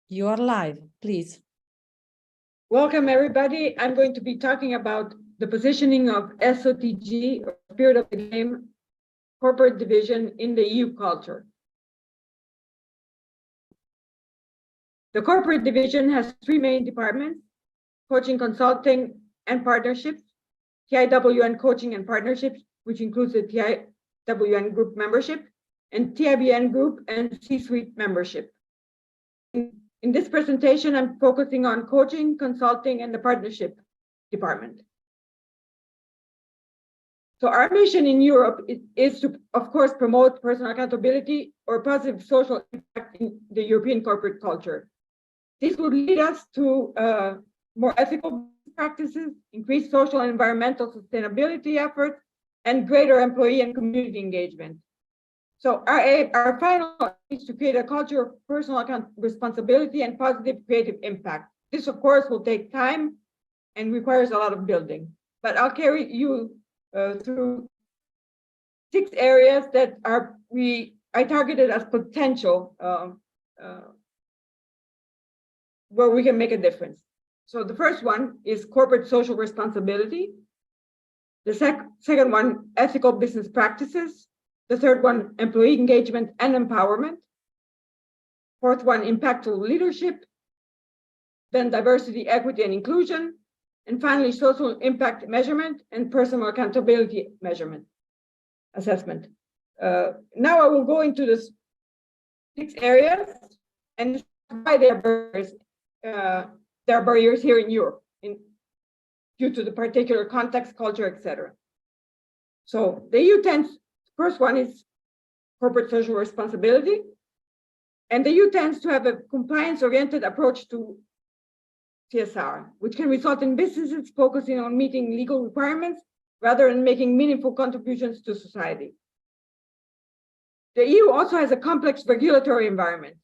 You are live, please. Welcome, everybody. I'm going to be talking about the positioning of SOTG, or Spirit of the Game, corporate division in the EU culture. The corporate division has three main departments: coaching, consulting, and partnerships, TIWN coaching and partnerships, which includes the TIWN group membership, and TIBN group and C-suite membership. In this presentation, I'm focusing on coaching, consulting, and the partnership department. So our mission in Europe is to, of course, promote personal accountability or positive social impact in the European corporate culture. This would lead us to more ethical practices, increased social and environmental sustainability efforts, and greater employee and community engagement. So our final is to create a culture of personal responsibility and positive creative impact. This, of course, will take time and requires a lot of building, but I'll carry you through 6 areas that I targeted as potential where we can make a difference. So the first one is corporate social responsibility. The second one, ethical business practices. The third one, employee engagement and empowerment. Fourth one, impactful leadership. Then diversity, equity, and inclusion. And finally, social impact measurement and personal accountability assessment. Now I will go into the 6 areas and why there are barriers here in Europe due to the particular context, culture, etc. So the EU tends, first one is corporate social responsibility. And the EU tends to have a compliance-oriented approach to CSR, which can result in businesses focusing on meeting legal requirements rather than making meaningful contributions to society. The EU also has a complex regulatory environment,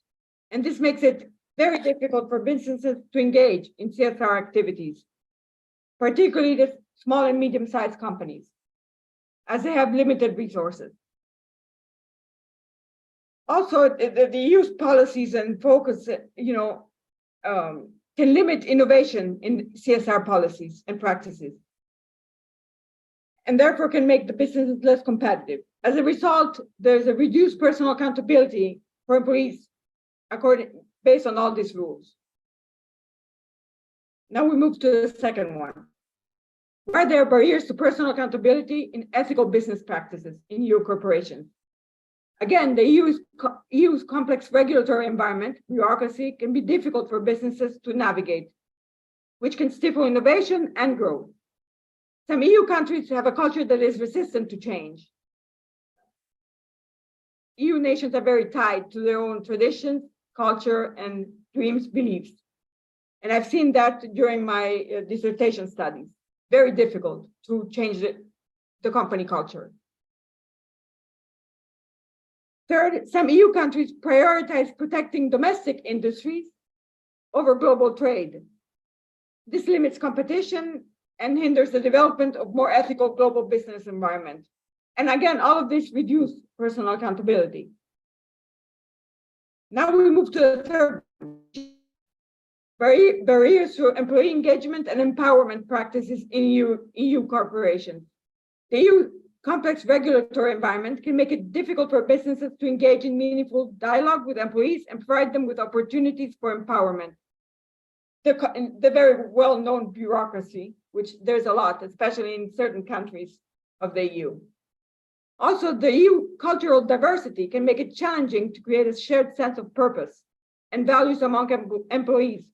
and this makes it very difficult for businesses to engage in CSR activities, particularly the small and medium-sized companies, as they have limited resources. Also, the EU's policies and focus, can limit innovation in CSR policies and practices, and therefore can make the businesses less competitive. As a result, there's a reduced personal accountability for employees based on all these rules. Now we move to the second one. Why there are barriers to personal accountability in ethical business practices in EU corporations? Again, the EU's complex regulatory environment, bureaucracy, can be difficult for businesses to navigate, which can stifle innovation and growth. Some EU countries have a culture that is resistant to change. EU nations are very tied to their own traditions, culture, and dreams, beliefs. And I've seen that during my dissertation studies. Very difficult to change the company culture. Third, some EU countries prioritize protecting domestic industries over global trade. This limits competition and hinders the development of more ethical global business environment. And again, all of this reduces personal accountability. Now we move to the third, barriers to employee engagement and empowerment practices in EU corporations. The EU complex regulatory environment can make it difficult for businesses to engage in meaningful dialogue with employees and provide them with opportunities for empowerment. The very well-known bureaucracy, which there's a lot, especially in certain countries of the EU. Also, the EU cultural diversity can make it challenging to create a shared sense of purpose and values among employees,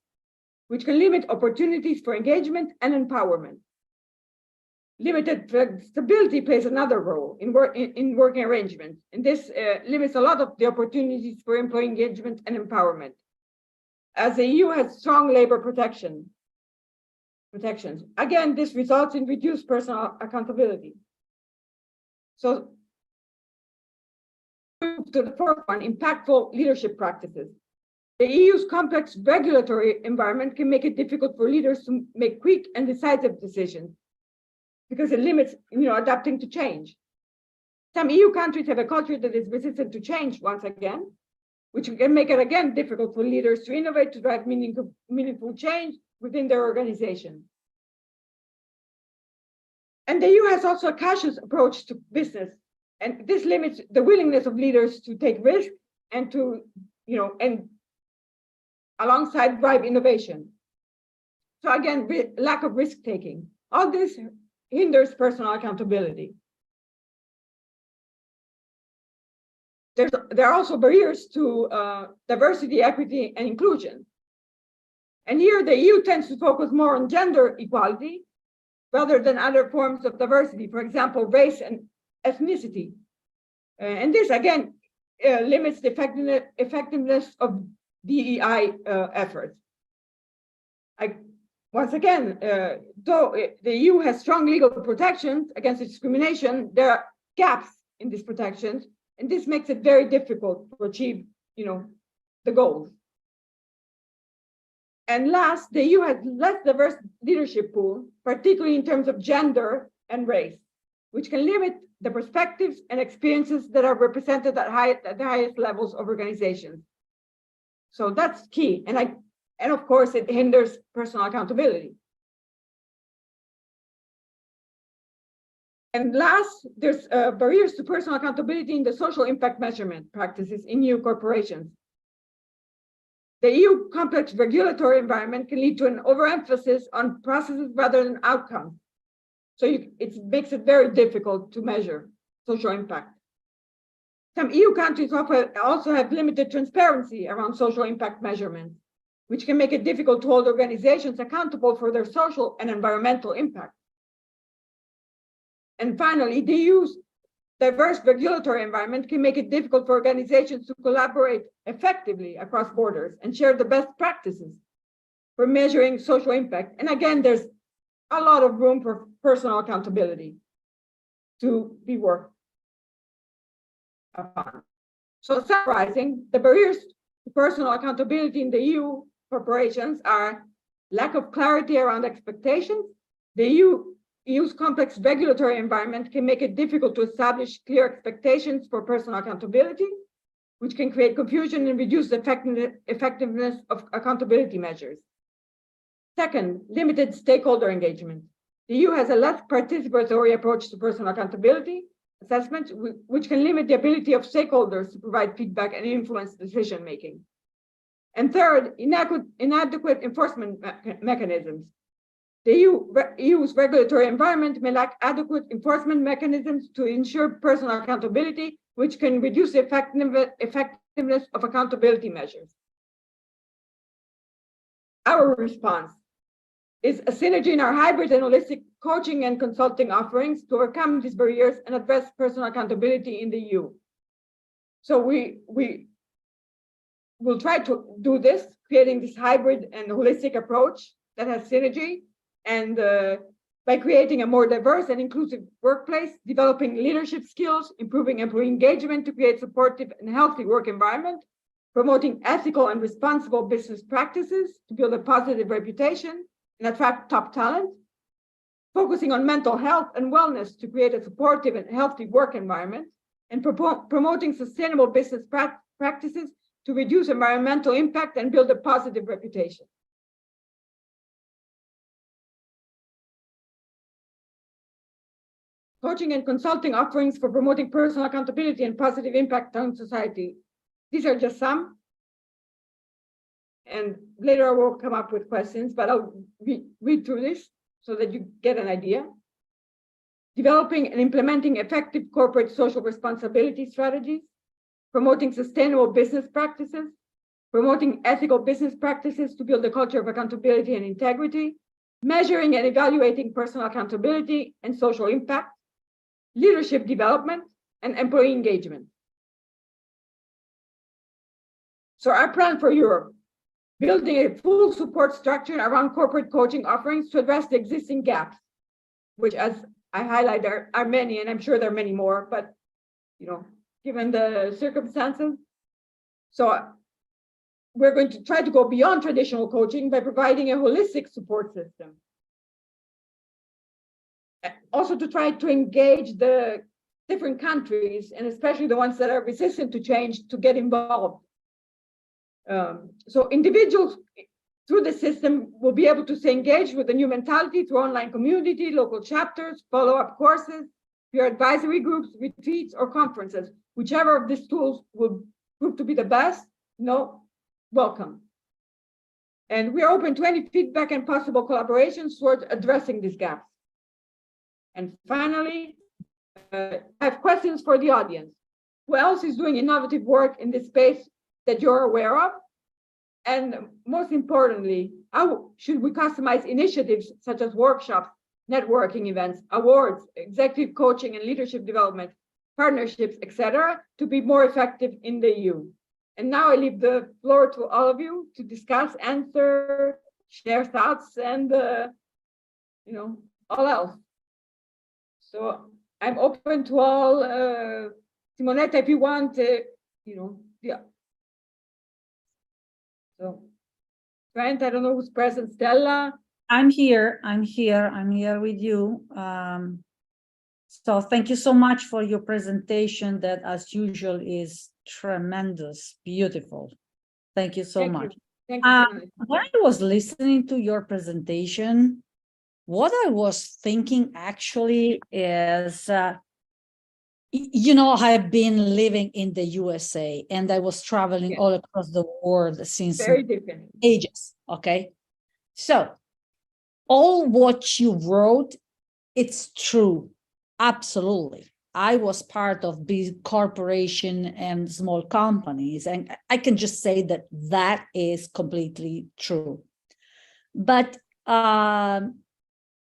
which can limit opportunities for engagement and empowerment. Limited flexibility plays another role in working arrangements, and this limits a lot of the opportunities for employee engagement and empowerment. As the EU has strong labor protections, again, this results in reduced personal accountability. So, to the fourth one, impactful leadership practices. The EU's complex regulatory environment can make it difficult for leaders to make quick and decisive decisions because it limits, adapting to change. Some EU countries have a culture that is resistant to change once again, which can make it again difficult for leaders to innovate, to drive meaningful change within their organization. And the EU has also a cautious approach to business, and this limits the willingness of leaders to take risks and to, and alongside drive innovation. So again, lack of risk taking. All this hinders personal accountability. There are also barriers to diversity, equity, and inclusion. And here the EU tends to focus more on gender equality rather than other forms of diversity, for example, race and ethnicity. And this, again, limits the effectiveness of DEI efforts. Once again, though the EU has strong legal protections against discrimination, there are gaps in these protections, and this makes it very difficult to achieve, the goals. And last, the EU has less diverse leadership pool, particularly in terms of gender and race, which can limit the perspectives and experiences that are represented at the highest levels of organizations. So that's key. And of course, it hinders personal accountability. And last, there's barriers to personal accountability in the social impact measurement practices in EU corporations. The EU complex regulatory environment can lead to an overemphasis on processes rather than outcomes. So it makes it very difficult to measure social impact. Some EU countries also have limited transparency around social impact measurements, which can make it difficult to hold organizations accountable for their social and environmental impact. And finally, the EU's diverse regulatory environment can make it difficult for organizations to collaborate effectively across borders and share the best practices for measuring social impact. And again, there's a lot of room for personal accountability to be worked upon. So summarizing, the barriers to personal accountability in the EU corporations are lack of clarity around expectations. The EU's complex regulatory environment can make it difficult to establish clear expectations for personal accountability, which can create confusion and reduce the effectiveness of accountability measures. Second, limited stakeholder engagement. The EU has a less participatory approach to personal accountability assessment, which can limit the ability of stakeholders to provide feedback and influence decision-making. And third, inadequate enforcement mechanisms. The EU's regulatory environment may lack adequate enforcement mechanisms to ensure personal accountability, which can reduce the effectiveness of accountability measures. Our response is a synergy in our hybrid and holistic coaching and consulting offerings to overcome these barriers and address personal accountability in the EU. So we will try to do this, creating this hybrid and holistic approach that has synergy, and by creating a more diverse and inclusive workplace, developing leadership skills, improving employee engagement to create supportive and healthy work environment, promoting ethical and responsible business practices to build a positive reputation and attract top talent, focusing on mental health and wellness to create a supportive and healthy work environment, and promoting sustainable business practices to reduce environmental impact and build a positive reputation. Coaching and consulting offerings for promoting personal accountability and positive impact on society. These are just some. And later I will come up with questions, but I'll read through this so that you get an idea. Developing and implementing effective corporate social responsibility strategies, promoting sustainable business practices, promoting ethical business practices to build a culture of accountability and integrity, measuring and evaluating personal accountability and social impact, leadership development, and employee engagement. So our plan for Europe, building a full support structure around corporate coaching offerings to address the existing gaps, which, as I highlight, are many, and I'm sure there are many more, but given the circumstances. So we're going to try to go beyond traditional coaching by providing a holistic support system. Also to try to engage the different countries, and especially the ones that are resistant to change, to get involved So individuals through the system will be able to stay engaged with the new mentality through online community, local chapters, follow-up courses, peer advisory groups, retreats, or conferences. Whichever of these tools will prove to be the best, welcome. And we are open to any feedback and possible collaborations towards addressing these gaps. And finally, I have questions for the audience. Who else is doing innovative work in this space that you're aware of? And most importantly, how should we customize initiatives such as workshops, networking events, awards, executive coaching and leadership development, partnerships, etc., to be more effective in the EU? And now I leave the floor to all of you to discuss, answer, share thoughts, and all else. So I'm open to all. Simonetta, if you want, yeah. So, Trent, I don't know who's present. Stella. I'm here with you. So thank you so much for your presentation that, as usual, is tremendous, beautiful. Thank you so much. Thank you. When I was listening to your presentation, what I was thinking actually is, I've been living in the USA and I was traveling all across the world since very different ages. Okay. So all what you wrote, it's true. Absolutely. I was part of big corporation and small companies, and I can just say that that is completely true. But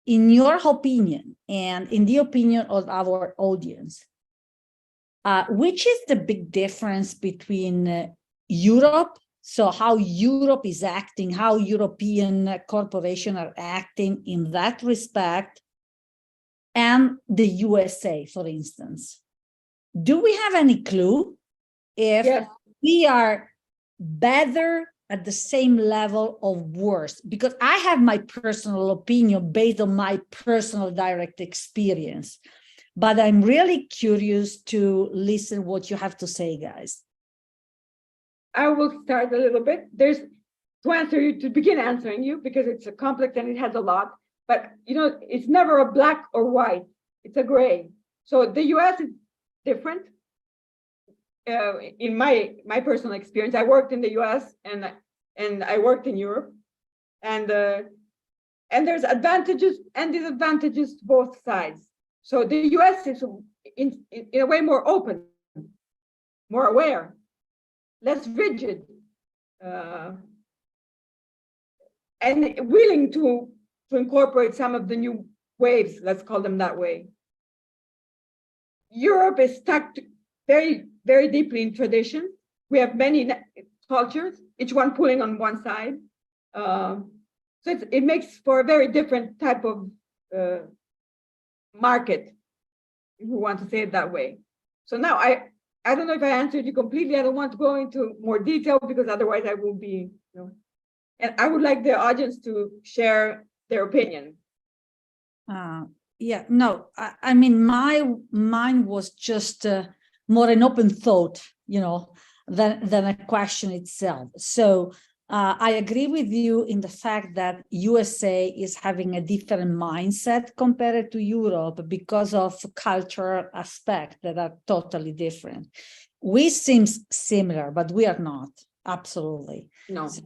in your opinion, and in the opinion of our audience, which is the big difference between Europe, so how Europe is acting, how European corporations are acting in that respect, and the USA, for instance? Do we have any clue if we are better at the same level or worse? Because I have my personal opinion based on my personal direct experience, but I'm really curious to listen what you have to say, guys. I will start a little bit. To begin answering you, because it's a complex and it has a lot. But, it's never a black or white, it's a gray. So the US is different. In my personal experience, I worked in the US and I worked in Europe. And there's advantages and disadvantages to both sides. So the US is in a way more open, more aware, less rigid, and willing to incorporate some of the new waves, let's call them that way. Europe is stuck very, very deeply in tradition. We have many cultures, each one pulling on one side. So it makes for a very different type of market, if we want to say it that way. So now I don't know if I answered you completely. I don't want to go into more detail because otherwise I will be, and I would like the audience to share their opinion. I mean, my mind was just more an open thought, than a question itself. So I agree with you in the fact that USA is having a different mindset compared to Europe because of cultural aspects that are totally different. We seem similar, but we are not. Absolutely. No. So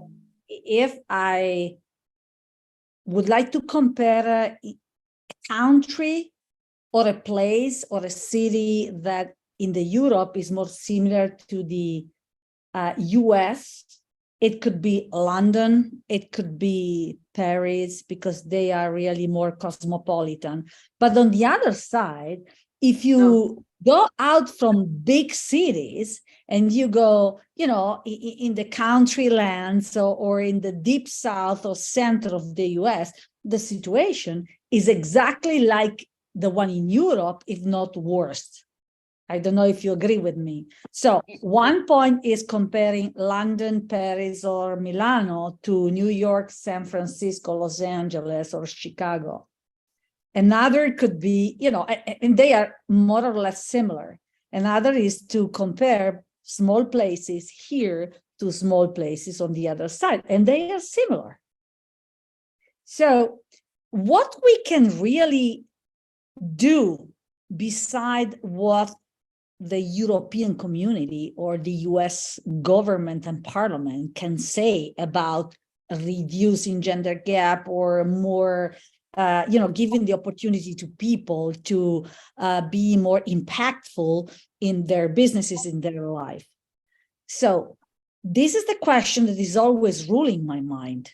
if I would like to compare a country or a place or a city that in the Europe is more similar to the US, it could be London, it could be Paris, because they are really more cosmopolitan. But on the other side, if you go out from big cities and you go, in the country lands or in the deep south or center of the US, the situation is exactly like the one in Europe, if not worse. I don't know if you agree with me. So one point is comparing London, Paris, or Milano to New York, San Francisco, Los Angeles, or Chicago. Another could be, and they are more or less similar. Another is to compare small places here to small places on the other side, and they are similar. So what we can really do beside what the European community or the US government and parliament can say about reducing gender gap or more, giving the opportunity to people to be more impactful in their businesses, in their life. So this is the question that is always ruling my mind,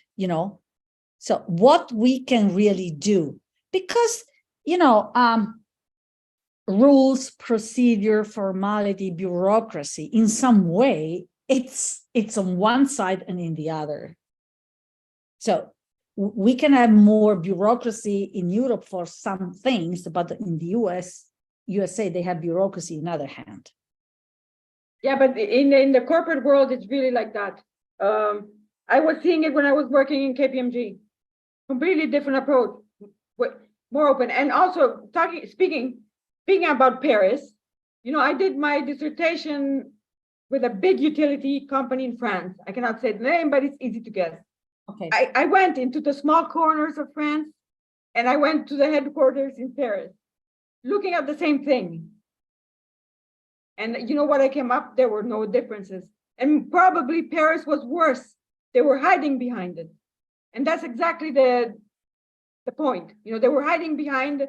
So what we can really do, because, rules, procedure, formality, bureaucracy, in some way, it's on one side and in the other. So we can have more bureaucracy in Europe for some things, but in the USA, they have bureaucracy in other hand. Yeah, but in the corporate world, it's really like that. I was seeing it when I was working in KPMG. Completely different approach, more open. And also speaking about Paris, I did my dissertation with a big utility company in France. I cannot say the name, but it's easy to guess. Okay. I went into the small corners of France, and I went to the headquarters in Paris, looking at the same thing. And you know what I came up? There were no differences. And probably Paris was worse. They were hiding behind it. And that's exactly the point. They were hiding behind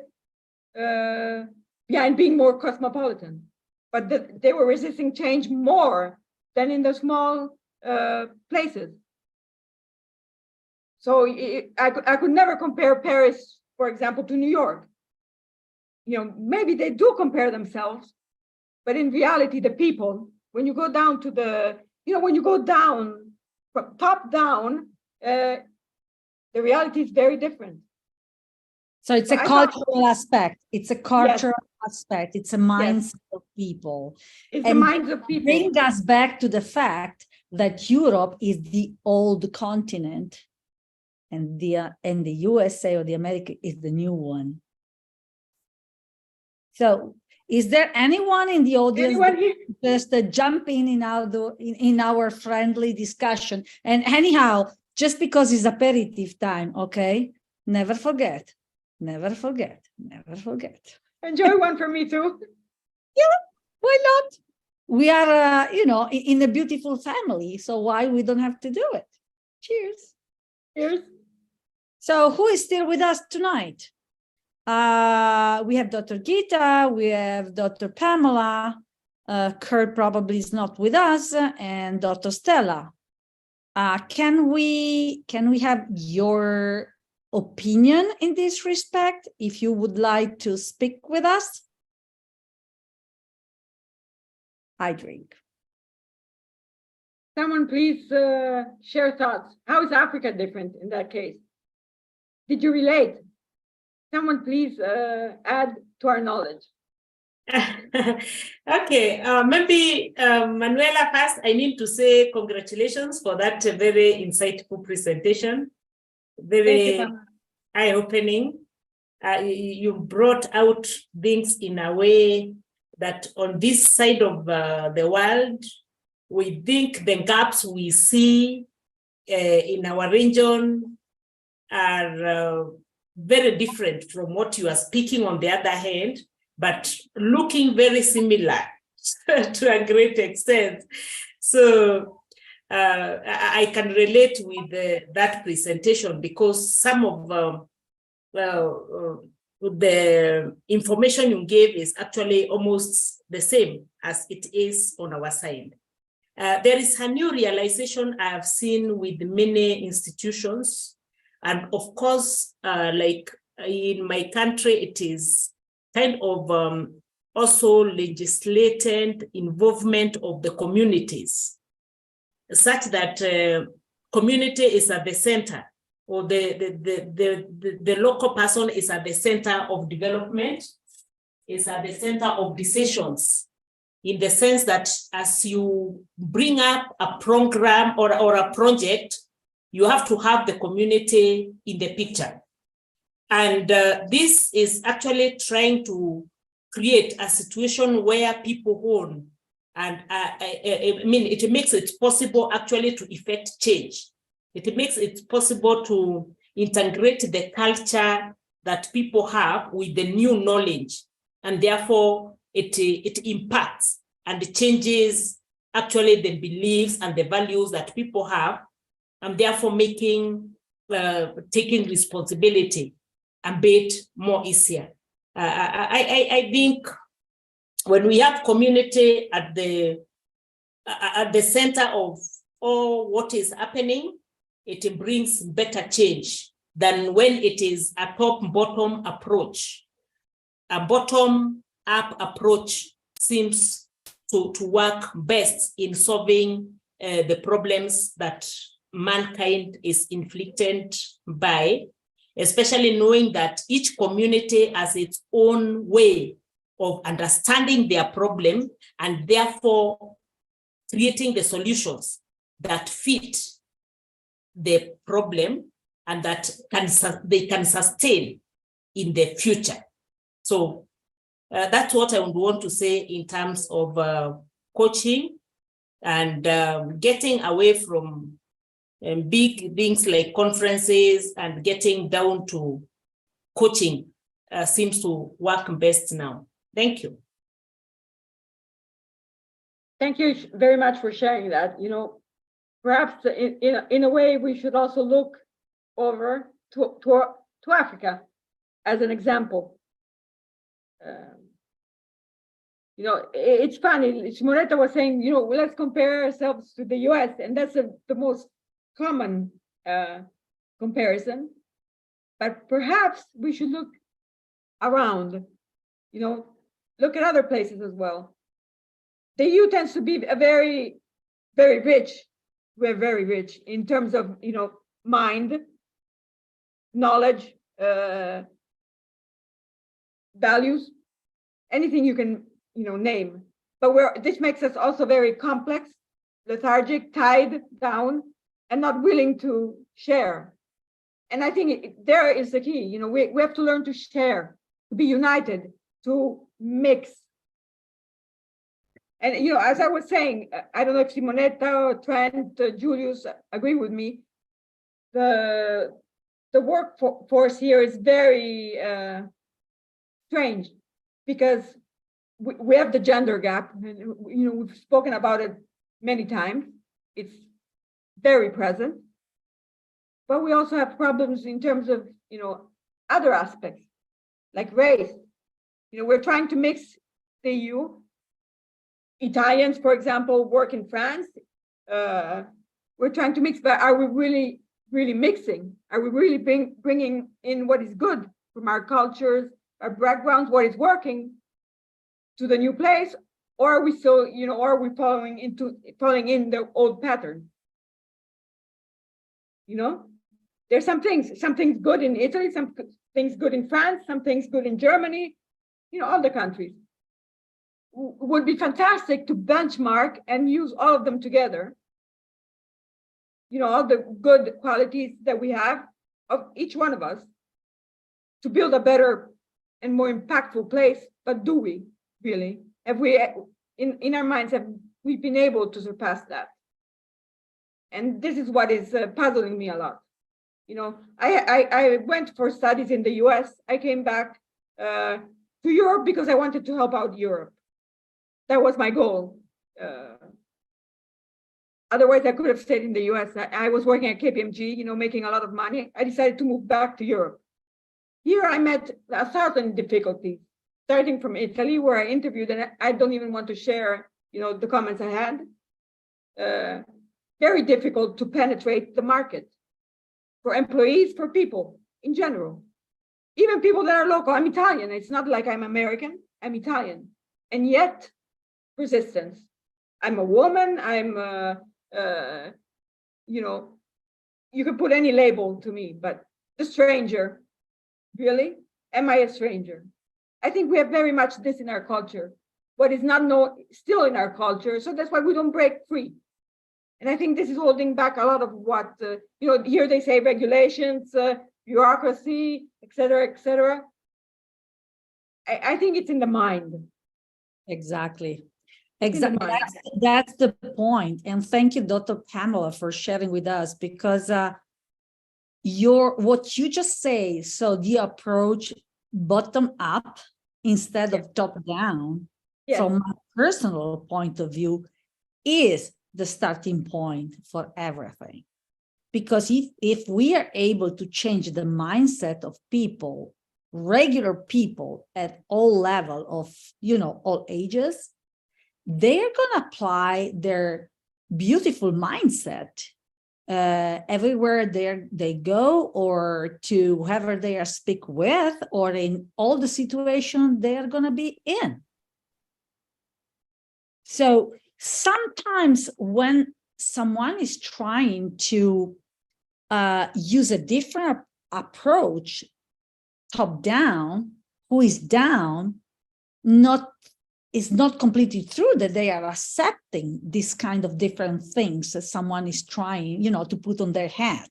being more cosmopolitan. But they were resisting change more than in the small places. So I could never compare Paris, for example, to New York. Maybe they do compare themselves, but in reality, the people, when you go down to when you go down, from top down, the reality is very different. So it's a cultural aspect. It's a cultural aspect. It's a mindset of people. It's the minds of people. Bring us back to the fact that Europe is the old continent, and the USA or the America is the new one. So, is there anyone in the audience just jump in our friendly discussion? And anyhow, just because it's aperitif time, okay? Never forget. Never forget. Never forget. Enjoy one for me too. Yeah, why not? We are, in a beautiful family, so why we don't have to do it? Cheers. Cheers. So who is still with us tonight? We have Dr. Gita, we have Dr. Pamela, Kurt probably is not with us, and Dr. Stella. Can we have your opinion in this respect, if you would like to speak with us? I drink. Someone please share thoughts. How is Africa different in that case? Did you relate? Someone please add to our knowledge. Okay, maybe Manuela first, I need to say congratulations for that very insightful presentation. Very eye-opening. You brought out things in a way that on this side of the world, we think the gaps we see in our region are very different from what you are speaking on the other hand, but looking very similar to a great extent. So I can relate with that presentation because some of the information you gave is actually almost the same as it is on our side. There is a new realization I have seen with many institutions. And of course, like in my country, it is kind of also legislated involvement of the communities, such that community is at the center, or the local person is at the center of development, is at the center of decisions, in the sense that as you bring up a program or a project, you have to have the community in the picture. And this is actually trying to create a situation where people own And I mean, it makes it possible actually to effect change. It makes it possible to integrate the culture that people have with the new knowledge. And therefore, it impacts and it changes actually the beliefs and the values that people have, and therefore making taking responsibility a bit more easier. I think when we have community at the center of all what is happening, it brings better change than when it is a top-bottom approach. A bottom-up approach seems to work best in solving the problems that mankind is inflicted by, especially knowing that each community has its own way of understanding their problem and therefore creating the solutions that fit the problem and that they can sustain in the future. So that's what I would want to say in terms of coaching and getting away from big things like conferences and getting down to coaching seems to work best now. Thank you. Thank you very much for sharing that. You know, perhaps in a way we should also look over to Africa as an example. You know, it's funny. Simonetta was saying, you know, let's compare ourselves to the US, and that's the most common comparison. But perhaps we should look around, you know, look at other places as well. The EU tends to be a very, very rich. We're very rich in terms of, you know, mind, knowledge, values, anything you can, you know, name. But this makes us also very complex, lethargic, tied down, and not willing to share. And I think there is the key. You know, we have to learn to share, to be united, to mix. And, you know, as I was saying, I don't know if Simonetta, Trent, Julius agree with me. The workforce here is very strange because we have the gender gap. And, you know, we've spoken about it many times. It's very present. But we also have problems in terms of, you know, other aspects like race. You know, we're trying to mix the EU. Italians, for example, work in France. We're trying to mix, but are we really, really mixing? Are we really bringing in what is good from our cultures, our backgrounds, what is working to the new place? Or are we still, you know, or are we falling in the old pattern? You know, there's some things good in Italy, some things good in France, some things good in Germany, you know, all the countries. Would be fantastic to benchmark and use all of them together. You know, all the good qualities that we have of each one of us to build a better and more impactful place. But do we really? Have we, in our minds, have we been able to surpass that? And this is what is puzzling me a lot. You know, I went for studies in the US. I came back to Europe because I wanted to help out Europe. That was my goal. Otherwise, I could have stayed in the US. I was working at KPMG, you know, making a lot of money. I decided to move back to Europe. Here, I met 1,000 difficulties, starting from Italy, where I interviewed, and I don't even want to share, you know, the comments I had. Very difficult to penetrate the market for employees, for people in general. Even people that are local. I'm Italian. It's not like I'm American. I'm Italian. And yet, resistance. I'm a woman. I'm, you know, you could put any label to me, but the stranger, really? Am I a stranger? I think we have very much this in our culture. What is not known, still in our culture. So that's why we don't break free. And I think this is holding back a lot of what, you know, here they say regulations, bureaucracy, et cetera, et cetera. I think it's in the mind. Exactly. Exactly. mind. That's the point. And thank you, Dr. Pamela, for sharing with us, because what you just say, so the approach bottom up instead of top down, Yes. from my personal point of view, is the starting point for everything. Because if we are able to change the mindset of people, regular people at all level of, all ages, they're going to apply their beautiful mindset everywhere they go, or to whoever they are speak with, or in all the situations they are going to be in. So sometimes when someone is trying to use a different approach, top down, who is down, it's not completely true that they are accepting this kind of different things that someone is trying, to put on their head.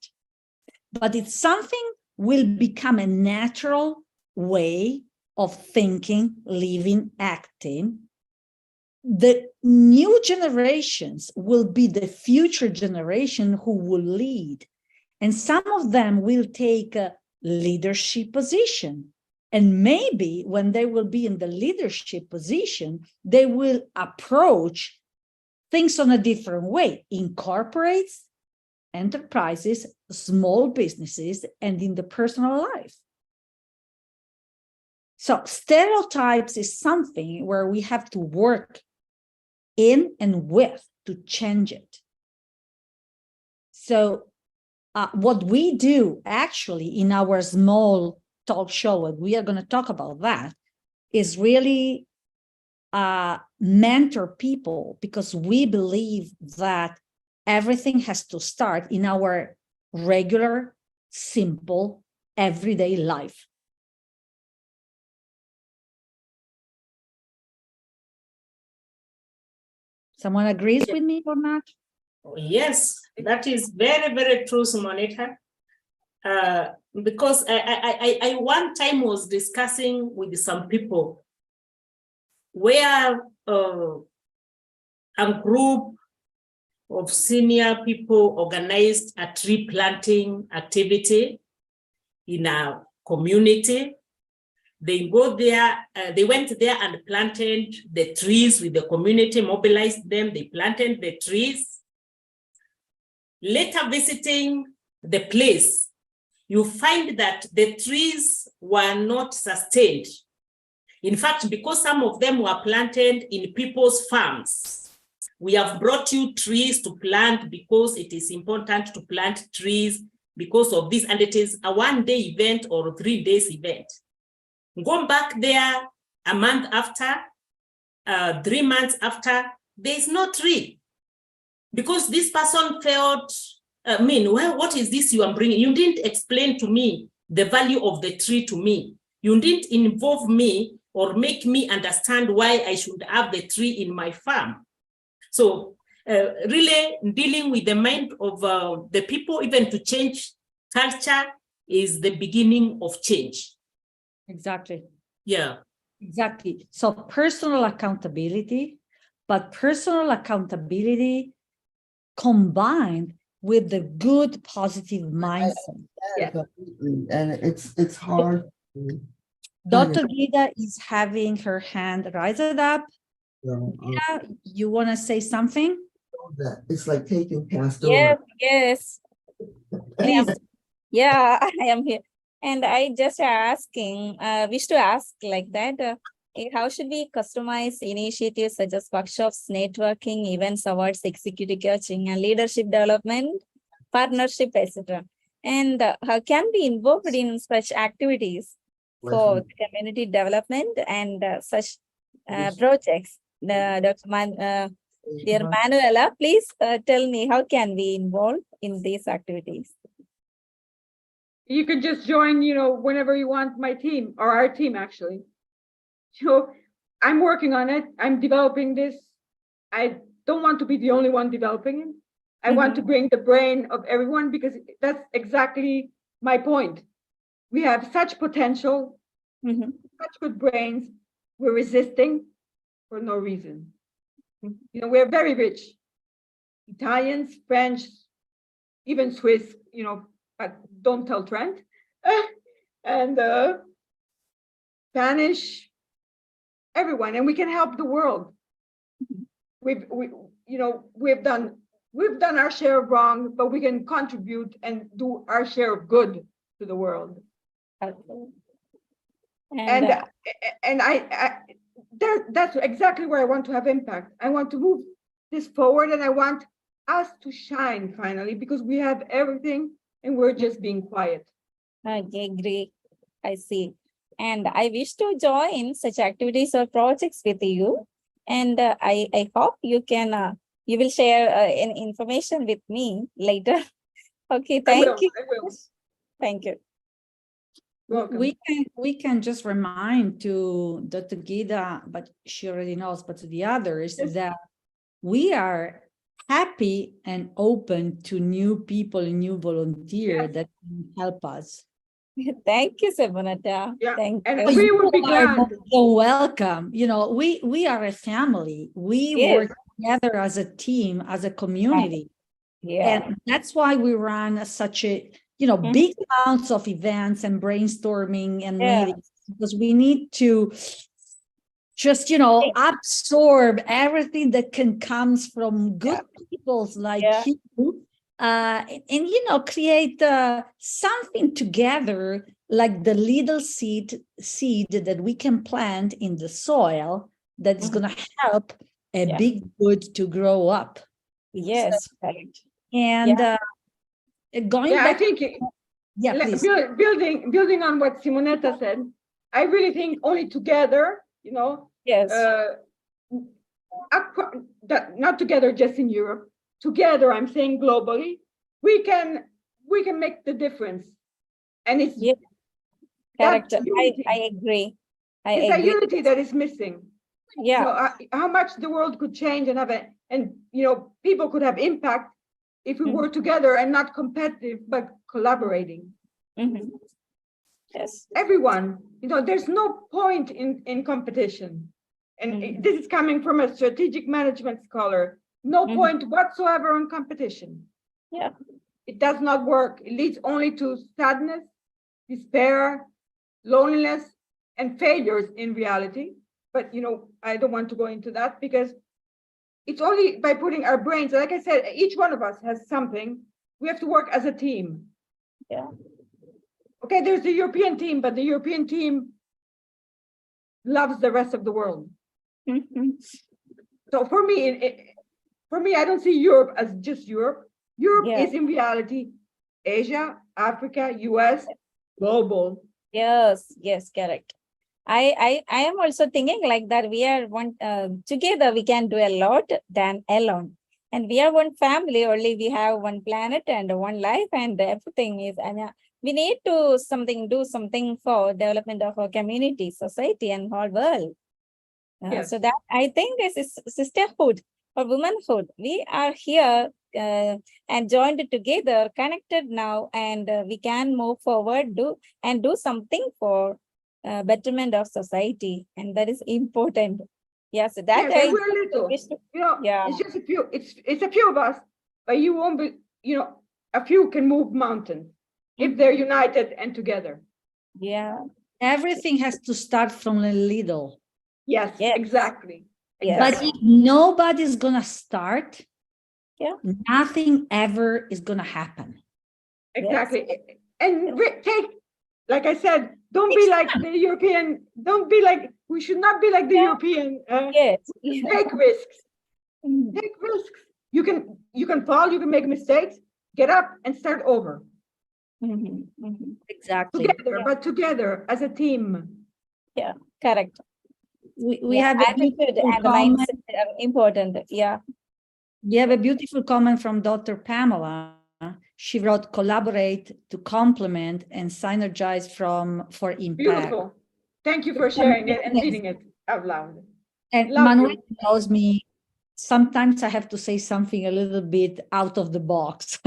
But it's something will become a natural way of thinking, living, acting. The new generations will be the future generation who will lead. And some of them will take a leadership position. And maybe when they will be in the leadership position, they will approach things on a different way in corporates, enterprises, small businesses, and in the personal life. So stereotypes is something where we have to work in and with to change it. So what we do actually in our small talk show, and we are going to talk about that, is really mentor people, because we believe that everything has to start in our regular, simple, everyday life. Someone agrees with me or not? Yes, that is very, very true, Simonetta. Because I one time was discussing with some people where a group of senior people organized a tree planting activity in a community. They went there and planted the trees with the community, mobilized them, they planted the trees. Later visiting the place, you find that the trees were not sustained. In fact, because some of them were planted in people's farms, we have brought you trees to plant because it is important to plant trees because of this, and it is a one-day event or 3 days event. Go back there a month after, 3 months after, there's no tree. Because this person felt, well, what is this you are bringing? You didn't explain to me the value of the tree to me. You didn't involve me or make me understand why I should have the tree in my farm. So really dealing with the mind of the people, even to change culture, is the beginning of change. Exactly. Yeah. Exactly. So personal accountability, but personal accountability combined with the good positive mindset. Yeah. Completely. And it's hard. Dr. Gita is having her hand raised up. Gita, you want to say something? That it's like taking past Yes, over. yes. Please. Yeah, I am here. And I just asking, wish to ask like that, how should we customize initiatives such as workshops, networking, events, awards, executive coaching, and leadership development, partnership, etc. And how can be involved in such activities for community development and such projects? Dear Manuela, please tell me, how can we involve in these activities? You could just join, whenever you want, my team or our team, actually. I'm working on it. I'm developing this. I don't want to be the only one developing it. I want to bring the brain of everyone, because that's exactly my point. We have such potential, such good brains. We're resisting for no reason. You know, we're very rich. Italians, French, even Swiss, you know, but don't tell Trent. And Spanish, everyone, and we can help the world. We've done our share of wrong, but we can contribute and do our share of good to the world. And And that's exactly where I want to have impact. I want to move this forward, and I want us to shine finally, because we have everything and we're just being quiet. I agree. I see. And I wish to join such activities or projects with you. And I hope you can, you will share information with me later. Okay, thank you. I will. Thank you. Welcome. We can just remind to Dr. Gida, but she already knows, but to the others, Yes. that we are happy and open to new people, new volunteer Yes. that can help us. Thank you, Sabunata. Yeah, Thank and you. we would be You are glad. so welcome. You know, we are a family. We Yes. work together as a team, as a community. Yeah. And that's why we run such a, Mhm. big amounts of events and brainstorming and Yeah. meetings, because we need to just, absorb everything that can comes from good peoples like Yeah. you, and create something together, like the little seed that we can plant in the soil that's Mhm. going to help a Yeah. big wood to grow up. Yes, correct. And going Yeah, I back, think please. building on what Simonetta said, I really think only together, Yes. not together just in Europe, together, I'm saying globally, we can make the difference. And it's Yeah. that Correct. unity. I agree. I It's that agree. unity that is missing. Yeah. How much the world could change and people could have impact if we Mhm. were together and not competitive, but collaborating. Mhm. Yes. Everyone, there's no point in competition. And Mhm. this is coming from a strategic management scholar. No Mhm. point whatsoever on competition. Yeah. It does not work. It leads only to sadness, despair, loneliness, and failures in reality. But I don't want to go into that, because it's only by putting our brains, like I said, each one of us has something. We have to work as a team. Yeah. Okay, there's the European team, but the European team loves the rest of the world. Mhm. So for me, I don't see Europe as just Europe. Europe Yeah. is in reality Asia, Africa, US, global. Yes. Yes. Correct. I am also thinking like that. We are one together. We can do a lot than alone. And we are one family. Only we have one planet and one life, and everything is. And we need to do something for development of our community, society, and whole world. Yes. So that I think this is sisterhood or womanhood. We are here and joined together, connected now, and we can move forward, do something for betterment of society, and that is important. Yes, that Yes, and we're little. wish to- yeah. It's just a few. It's a few of us, but you won't be. A few can move mountains if they're united and together. Yeah. Everything has to start from a little. Yes, Yes. exactly. Yes. But Exactly. if nobody's gonna start, Yeah. nothing ever is gonna happen. Exactly. And like I said, don't be like the European. Don't be like. We should not be like the Yeah. European. Yes. Take risks. Mhm. Take risks. You can fall. You can make mistakes. Get up and start over Mhm. Mhm. Exactly. together, but together as a team. Correct. We Yeah, have a attitude beautiful and the comment. mindset are important. Yeah. We have a beautiful comment from Dr. Pamela. She wrote, collaborate to complement and synergize for impact. Beautiful. Thank you for sharing it and reading it out loud. And Love Manuel you. tells me sometimes I have to say something a little bit out of the box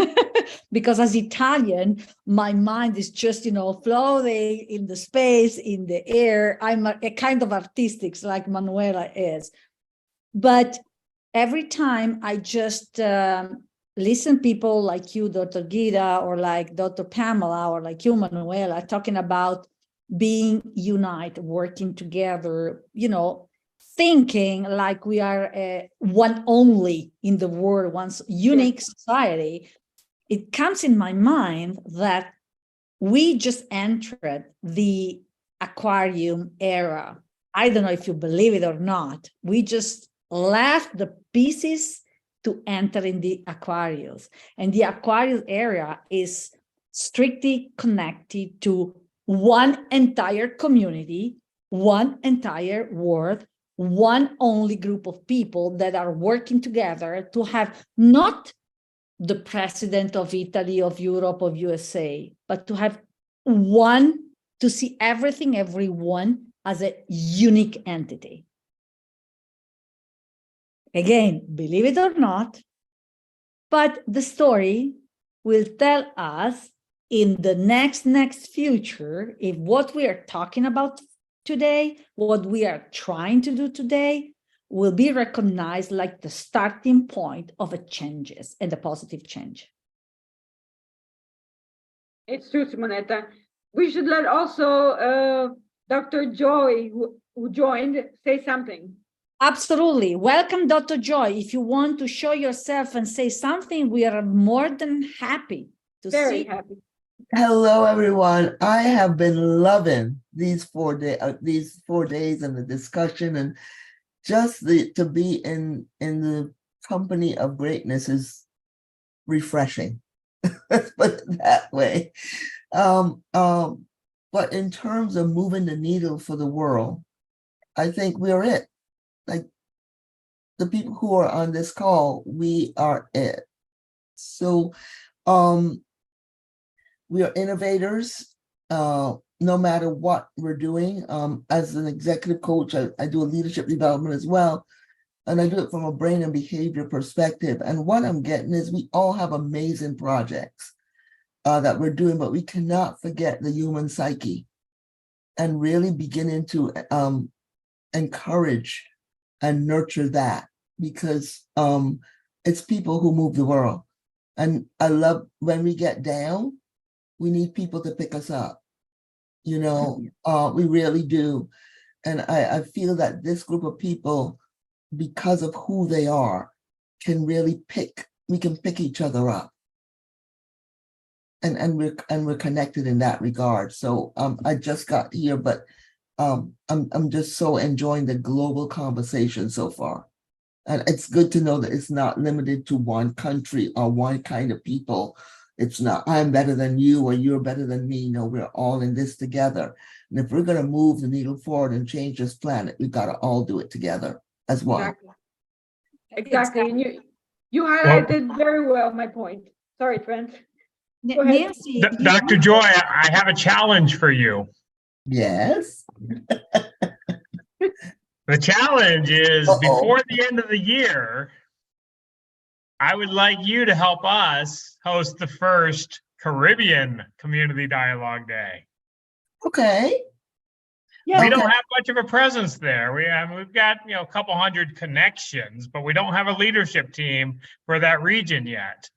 because as Italian, my mind is just, floating in the space, in the air. I'm a kind of artistic like Manuela is. But every time I just listen people like you, Dr. Gita, or like Dr. Pamela, or like you, Manuela, talking about being united, working together, thinking like we are one only in the world, one unique society, it comes in my mind that we just entered the aquarium era. I don't know if you believe it or not. We just left the pieces to enter in the Aquarius. And the Aquarius area is strictly connected to one entire community, one entire world, one only group of people that are working together to have not the president of Italy, of Europe, of USA, but to have one, to see everything, everyone as a unique entity. Again, believe it or not, but the story will tell us in the next future if what we are talking about today, what we are trying to do today, will be recognized like the starting point of a changes and a positive change. It's true, Simonetta. We should let also Dr. Joy, who joined, say something. Absolutely. Welcome, Dr. Joy. If you want to show yourself and say something, we are more than happy to Very see. happy. Hello, everyone. I have been loving these 4 days and the discussion, and just to be in the company of greatness is refreshing. Let's put it that way. But in terms of moving the needle for the world, I think we're it. Like the people who are on this call, we are it. So we are innovators, no matter what we're doing. As an executive coach, I do a leadership development as well. And I do it from a brain and behavior perspective. And what I'm getting is we all have amazing projects that we're doing, but we cannot forget the human psyche and really beginning to encourage and nurture that, because it's people who move the world. And I love when we get down, we need people to pick us up. We really do. And I feel that this group of people, because of who they are, we can pick each other up. And we're connected in that regard. So I just got here, but I'm just so enjoying the global conversation so far. And it's good to know that it's not limited to one country or one kind of people. It's not, I'm better than you or you're better than me. No, we're all in this together. And if we're going to move the needle forward and change this planet, we've got to all do it together as one. Exactly. And you highlighted very well my point. Sorry, Trent. Go ahead. Nancy, Dr. Joy, I have a challenge for you. Yes. The challenge is Uh-oh. before the end of the year, I would like you to help us host the first Caribbean Community Dialogue Day. Okay. Yeah, We Okay. don't have much of a presence there. We've got a couple hundred connections, but we don't have a leadership team for that region yet.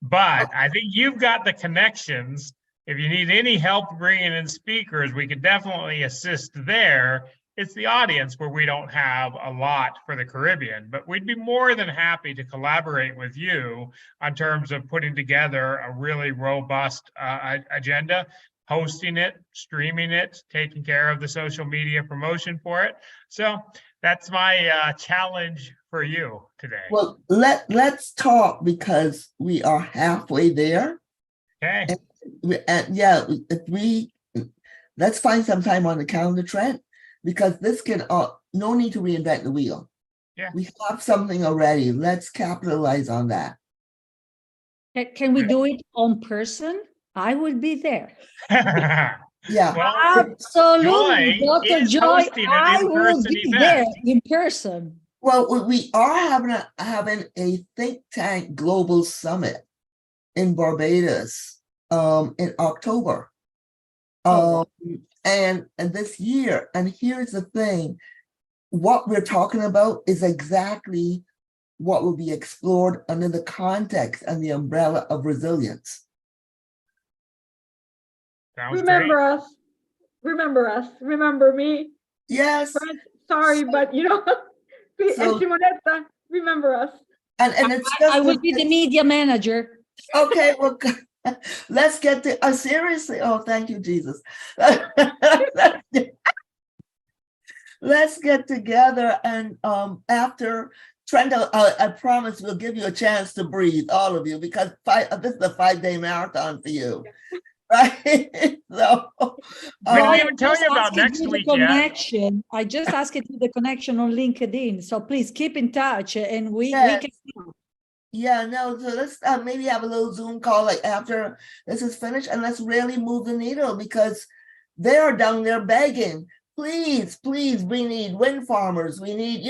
But I think you've got the connections. If you need any help bringing in speakers, we could definitely assist there. It's the audience where we don't have a lot for the Caribbean, but we'd be more than happy to collaborate with you on terms of putting together a really robust agenda, hosting it, streaming it, taking care of the social media promotion for it. So that's my challenge for you today. Well, let's talk, because we are halfway there. Okay. Let's find some time on the calendar, Trent, because this can no need to reinvent the wheel. Yeah. We have something already. Let's capitalize on that. can we do it on person? I will be there. Yeah. Well, Absolutely, Joy Dr. is Joy, hosting an I will in-person be event. there in person. Well, we are having a think tank global summit in Barbados in October. And this year, and here's the thing, what we're talking about is exactly what will be explored under the context and the umbrella of resilience. Sounds great. Remember me. Yes, Friends, sorry, but please, and So- Simonetta, remember us. and it's I just will be the media manager. okay. Well, let's get to seriously. Oh, thank you, Jesus. Let's get together and after Trenda, I promise we'll give you a chance to breathe, all of you, because this is a 5-day marathon for you, right? So, We didn't I even tell just you about asked you next to the week yet. connection. I just asked you to the connection on LinkedIn. So please keep in touch and we Yes. can. yeah, no, so let's maybe have a little Zoom call like after this is finished, and let's really move the needle, because they are down there begging. Please, please, we need wind farmers. We need,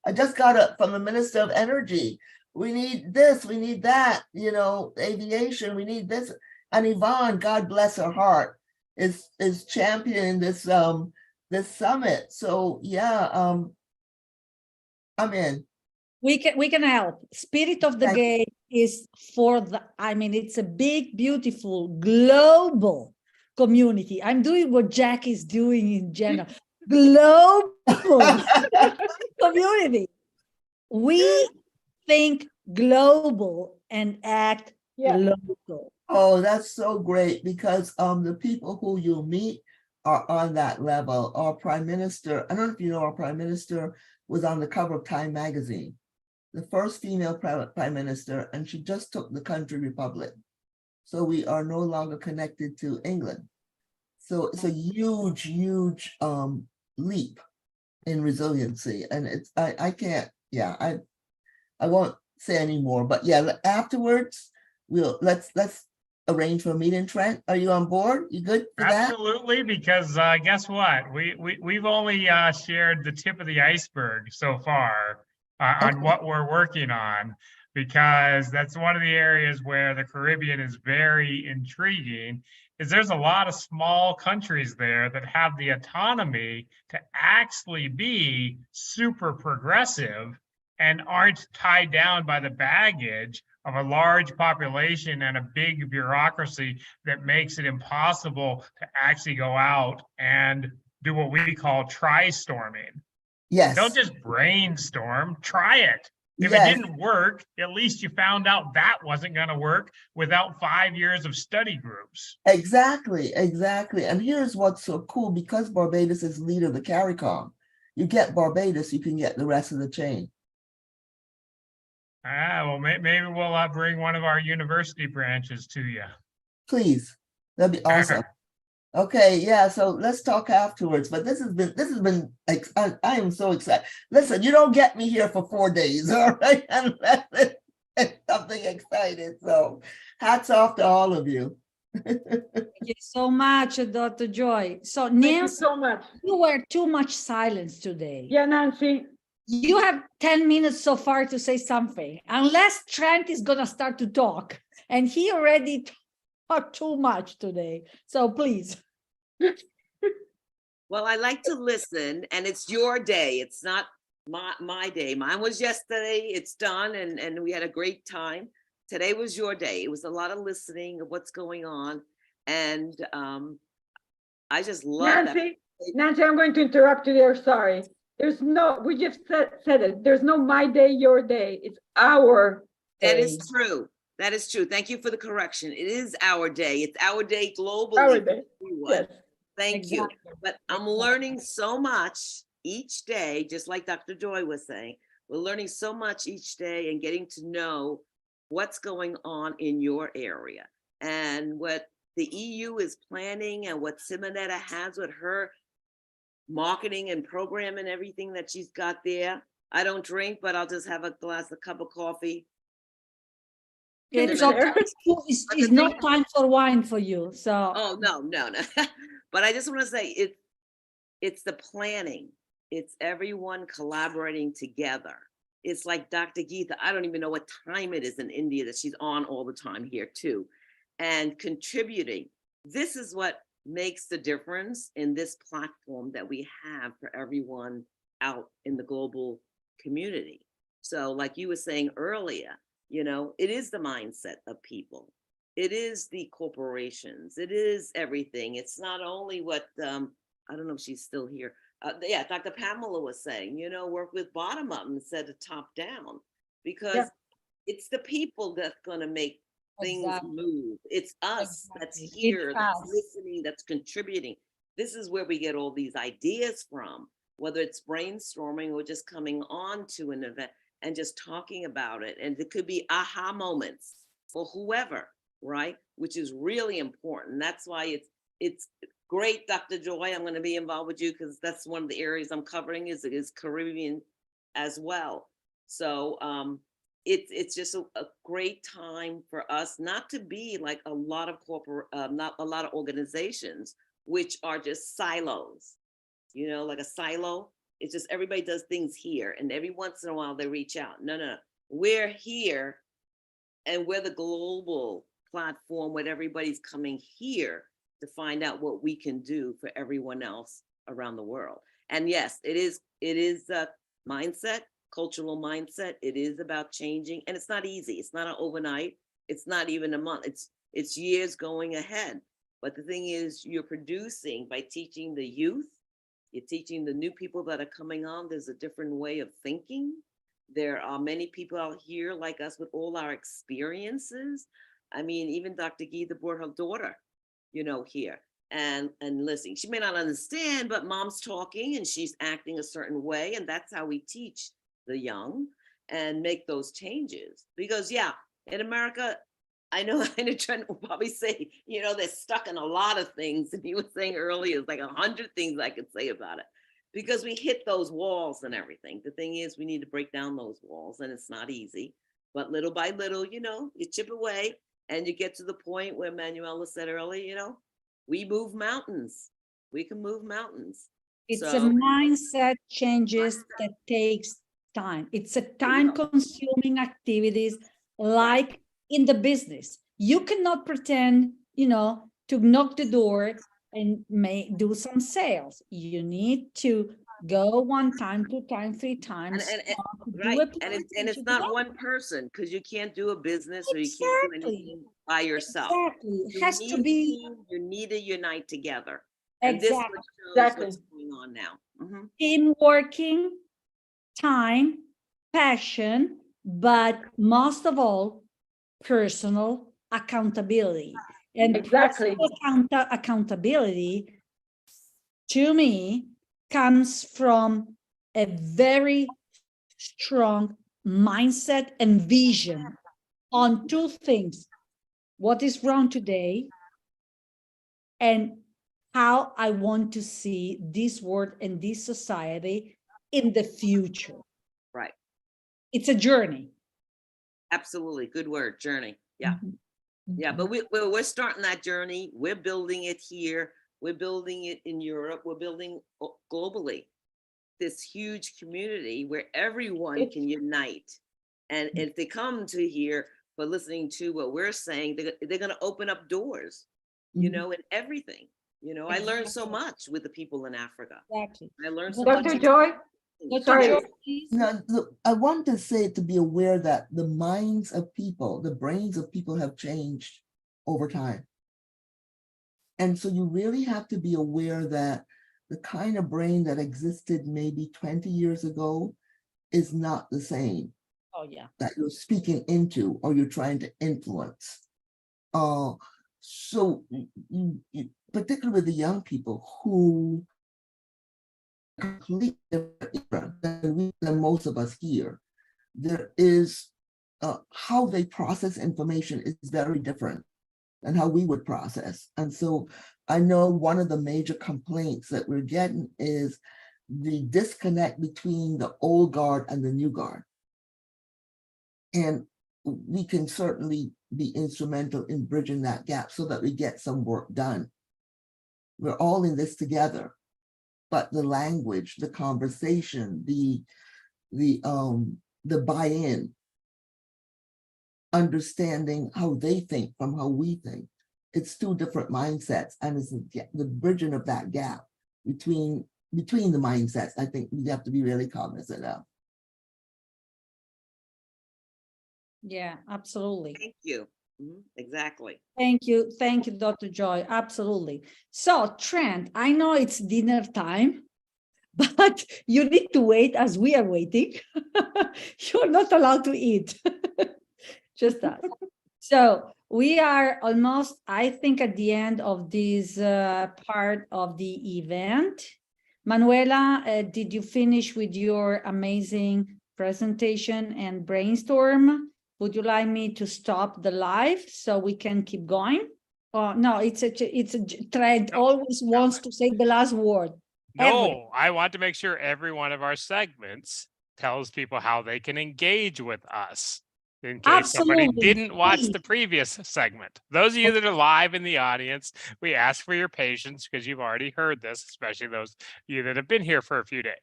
I just got it from the Minister of Energy. We need this, we need that, aviation, we need this. And Yvonne, God bless her heart, is championing this this summit. So yeah, I'm in. We can help. Spirit of the Thank Gate is it's a big, beautiful, global community. I'm doing what Jack is doing in general. Global community. We think global and act Yeah. local. Oh, that's so great, because the people who you'll meet are on that level. Our Prime Minister, I don't know if you know, our Prime Minister was on the cover of Time magazine, the first female prime minister, and she just took the country republic. So we are no longer connected to England. So it's a huge, huge leap in resiliency. And it's I can't, I won't say any more, but yeah, afterwards let's arrange for a meeting. Trent, are you on board? You good for that? Absolutely, because guess what? We've only shared the tip of the iceberg so far on Okay. what we're working on, because that's one of the areas where the Caribbean is very intriguing. Is there's a lot of small countries there that have the autonomy to actually be super progressive and aren't tied down by the baggage of a large population and a big bureaucracy that makes it impossible to actually go out and do what we call try-storming. Yes. Don't just brainstorm, try it. If Yes. it didn't work, at least you found out that wasn't going to work without 5 years of study groups. Exactly. And here's what's so cool, because Barbados is leader of the CARICOM, you get Barbados, you can get the rest of the chain. Well, maybe we'll bring one of our university branches to you. Please, that'd be awesome. Okay, yeah, so let's talk afterwards, but this has been I am so excited. Listen, you don't get me here for 4 days, all right, unless it's something exciting. So hats off to all of you. Thank you so much, Dr. Joy. So Thank you Nancy, so much. you were too much silence today. Yeah, Nancy. You have 10 minutes so far to say something, unless Trent is going to start to talk, and he already talked too much today. So please. Well, I like to listen, and it's your day. It's not my day. Mine was yesterday. It's done, and we had a great time. Today was your day. It was a lot of listening of what's going on, and I just love that. Nancy, I'm going to interrupt you there. Sorry. We just said it. There's no my day, your day. It's our day. That is true. That is true. Thank you for the correction. It is our day. It's our day globally. Our day. Everyone. Yes. Thank you. Exactly. But I'm learning so much each day, just like Dr. Joy was saying. We're learning so much each day and getting to know what's going on in your area and what the EU is planning and what Simonetta has with her marketing and program and everything that she's got there. I don't drink, but I'll just have a cup of coffee. It's Minute. okay. It's not time for wine for you. So Oh, no. But I just want to say it's the planning. It's everyone collaborating together. It's like Dr. Geetha. I don't even know what time it is in India that she's on all the time here too. And contributing. This is what makes the difference in this platform that we have for everyone out in the global community. So like you were saying earlier, it is the mindset of people. It is the corporations. It is everything. It's not only what, I don't know if she's still here. Yeah, Dr. Pamela was saying, work with bottom up instead of top down, because Yeah. it's the people that's going to make things Exactly. move. It's us that's Exactly. here, It's that's us. listening, that's contributing. This is where we get all these ideas from, whether it's brainstorming or just coming on to an event and just talking about it. And it could be aha moments for whoever, right? Which is really important. That's why it's great, Dr. Joy. I'm going to be involved with you because that's one of the areas I'm covering is Caribbean as well. So it's just a great time for us not to be like a lot of not a lot of organizations, which are just silos, like a silo. It's just everybody does things here, and every once in a while they reach out. No. We're here, and we're the global platform where everybody's coming here to find out what we can do for everyone else around the world. And yes, it is a mindset, cultural mindset. It is about changing, and it's not easy. It's not an overnight. It's not even a month. It's years going ahead. But the thing is, you're producing by teaching the youth. You're teaching the new people that are coming on. There's a different way of thinking. There are many people out here like us with all our experiences. I mean, even Dr. Geetha brought her daughter, here and listening. She may not understand, but mom's talking and she's acting a certain way. And that's how we teach the young and make those changes. Because yeah, in America, I know Trent will probably say, they're stuck in a lot of things. And he was saying earlier, it's like 100 things I could say about it. Because we hit those walls and everything. The thing is, we need to break down those walls, and it's not easy. But little by little, you chip away, and you get to the point where Manuela said earlier, we move mountains. We can move mountains. It's a So- mindset changes that takes time. It's a time-consuming activities like in the business. You cannot pretend, to knock the door and do some sales. You need to go 1 time, 2 times, 3 times. And do right, a and plan it's to not develop. one person, because you can't do a business or you can't do Exactly. anything by yourself. Exactly. It You has need to a be team, you need to unite together. And this exactly. shows Exactly. what's going on now. Mhm. Team working, time, passion, but most of all, personal accountability. And Exactly. personal accountability, to me, comes from a very strong mindset and vision on 2 things: what is wrong today and how I want to see this world and this society in the future. Right, It's a journey. absolutely, good word, journey. Yeah, Mhm. yeah, Mhm. but we're starting that journey. We're building it here. We're building it in Europe. We're building globally this huge community where everyone can unite. And if they come to here for listening to what we're saying, they're going to open up doors, Mhm. and everything. I learned so Exactly. much with the people in Africa. Exactly. I learned so Dr. much. Dr. Joy, Dr. Sorry. Joy, please. Now, look, I want to say to be aware that the minds of people, the brains of people have changed over time. And so you really have to be aware that the kind of brain that existed maybe 20 years ago is not the same Oh, yeah. that you're speaking into or you're trying to influence. So particularly with the young people who completely different than most of us here, there is how they process information is very different than how we would process. And so I know one of the major complaints that we're getting is the disconnect between the old guard and the new guard. And we can certainly be instrumental in bridging that gap so that we get some work done. We're all in this together, but the language, the conversation, the buy-in, understanding how they think from how we think, it's 2 different mindsets, and it's the bridging of that gap between the mindsets. I think we have to be really cognizant of. Yeah, absolutely. Thank you. Exactly. Thank you, Dr. Joy. Absolutely. So, Trent, I know it's dinner time, but you need to wait as we are waiting. You're not allowed to eat. Just that. So we are almost, I think, at the end of this part of the event. Manuela, did you finish with your amazing presentation and brainstorm? Would you like me to stop the live so we can keep going? Oh, no, Trent always wants to say the last word. No, I want to make sure every one of our segments tells people how they can engage with us in case somebody Absolutely, didn't watch please. the previous segment. Those of you that are live in the audience, we ask for your patience because you've already heard this, especially those of you that have been here for a few days.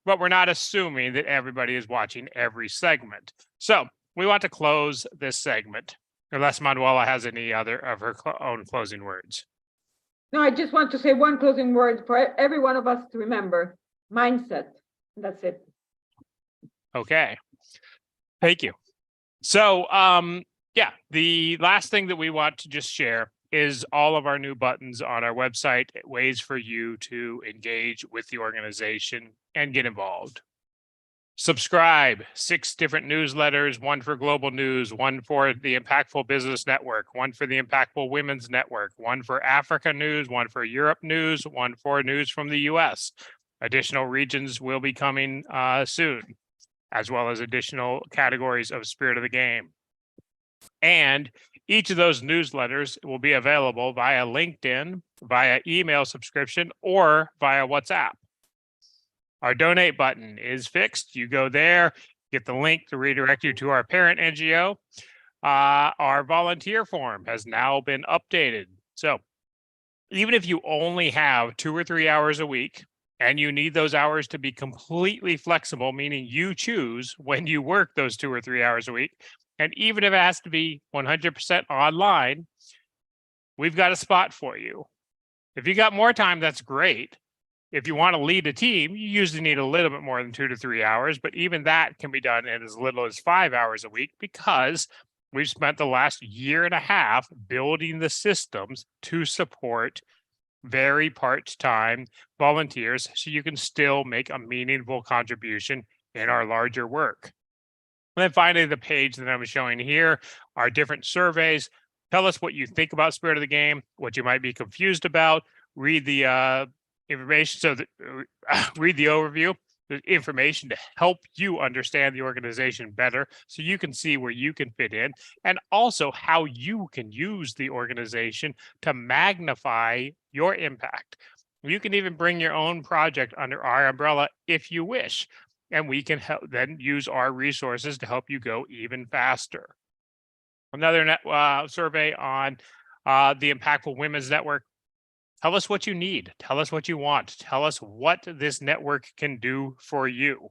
But we're not assuming that everybody is watching every segment. So we want to close this segment unless Manuela has any other of her own closing words. No, I just want to say one closing word for every one of us to remember: mindset. That's it. Okay. Thank you. So, yeah, the last thing that we want to just share is all of our new buttons on our website, ways for you to engage with the organization and get involved. Subscribe, 6 different newsletters, one for global news, one for the Impactful Business Network, one for the Impactful Women's Network, one for Africa news, one for Europe news, one for news from the US. Additional regions will be coming soon, as well as additional categories of Spirit of the Game. And each of those newsletters will be available via LinkedIn, via email subscription, or via WhatsApp. Our donate button is fixed. You go there, get the link to redirect you to our parent NGO. Our volunteer form has now been updated. So even if you only have 2 or 3 hours a week, and you need those hours to be completely flexible, meaning you choose when you work those 2 or 3 hours a week. And even if it has to be 100% online, we've got a spot for you. If you got more time, that's great. If you want to lead a team, you usually need a little bit more than 2 to 3 hours, but even that can be done in as little as 5 hours a week because we've spent the last year and a half building the systems to support very part-time volunteers so you can still make a meaningful contribution in our larger work. And then finally, the page that I'm showing here are different surveys. Tell us what you think about Spirit of the Game, what you might be confused about. Read the information, so that read the overview, the information to help you understand the organization better so you can see where you can fit in, and also how you can use the organization to magnify your impact. You can even bring your own project under our umbrella if you wish, and we can help then use our resources to help you go even faster. Another survey on the Impactful Women's Network. Tell us what you need. Tell us what you want. Tell us what this network can do for you.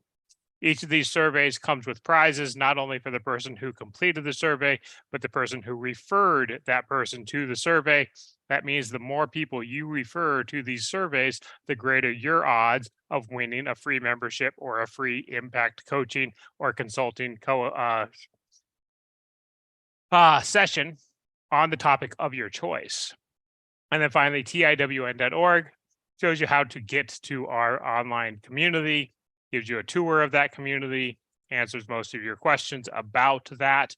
Each of these surveys comes with prizes, not only for the person who completed the survey, but the person who referred that person to the survey. That means the more people you refer to these surveys, the greater your odds of winning a free membership or a free impact coaching or consulting session on the topic of your choice. And then finally, tiwn.org shows you how to get to our online community, gives you a tour of that community, answers most of your questions about that,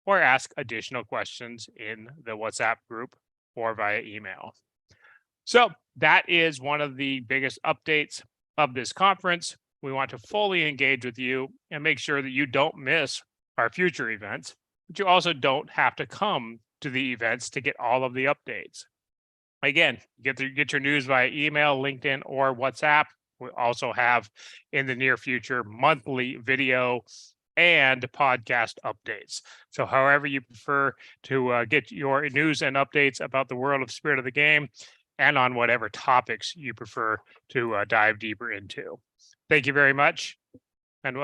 or ask additional questions in the WhatsApp group or via email. So that is one of the biggest updates of this conference. We want to fully engage with you and make sure that you don't miss our future events, but you also don't have to come to the events to get all of the updates. Again, get your news via email, LinkedIn, or WhatsApp. We also have in the near future monthly video and podcast updates. So however you prefer to get your news and updates about the world of Spirit of the Game and on whatever topics you prefer to dive deeper into. Thank you very much. And